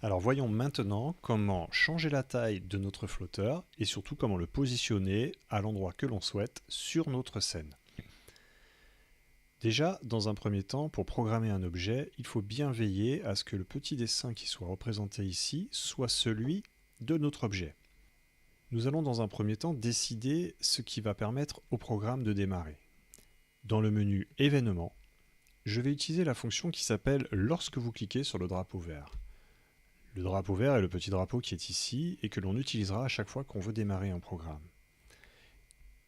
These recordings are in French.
Alors voyons maintenant comment changer la taille de notre flotteur et surtout comment le positionner à l'endroit que l'on souhaite sur notre scène. Déjà, dans un premier temps, pour programmer un objet, il faut bien veiller à ce que le petit dessin qui soit représenté ici soit celui de notre objet. Nous allons dans un premier temps décider ce qui va permettre au programme de démarrer. Dans le menu Événements, je vais utiliser la fonction qui s'appelle lorsque vous cliquez sur le drapeau vert. Le drapeau vert est le petit drapeau qui est ici et que l'on utilisera à chaque fois qu'on veut démarrer un programme.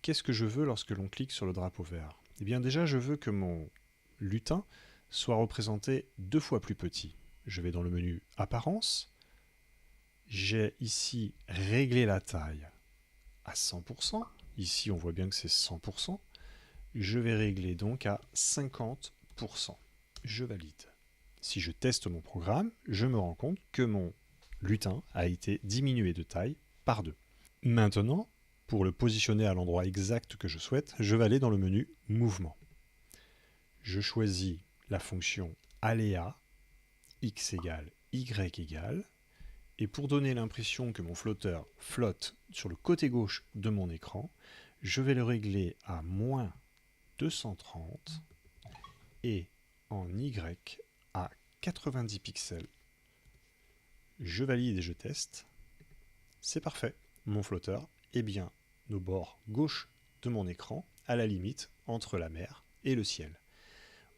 Qu'est-ce que je veux lorsque l'on clique sur le drapeau vert? Eh bien déjà, je veux que mon lutin soit représenté 2 fois plus petit. Je vais dans le menu Apparence. J'ai ici réglé la taille à 100%. Ici, on voit bien que c'est 100%. Je vais régler donc à 50%. Je valide. Si je teste mon programme, je me rends compte que mon lutin a été diminué de taille par 2. Maintenant, pour le positionner à l'endroit exact que je souhaite, je vais aller dans le menu Mouvement. Je choisis la fonction aléa, x égale y égale, et pour donner l'impression que mon flotteur flotte sur le côté gauche de mon écran, je vais le régler à moins 230 et en y à 90 pixels. Je valide et je teste. C'est parfait. Mon flotteur est bien au bord gauche de mon écran, à la limite entre la mer et le ciel.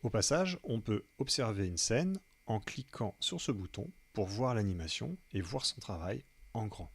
Au passage, on peut observer une scène en cliquant sur ce bouton pour voir l'animation et voir son travail en grand.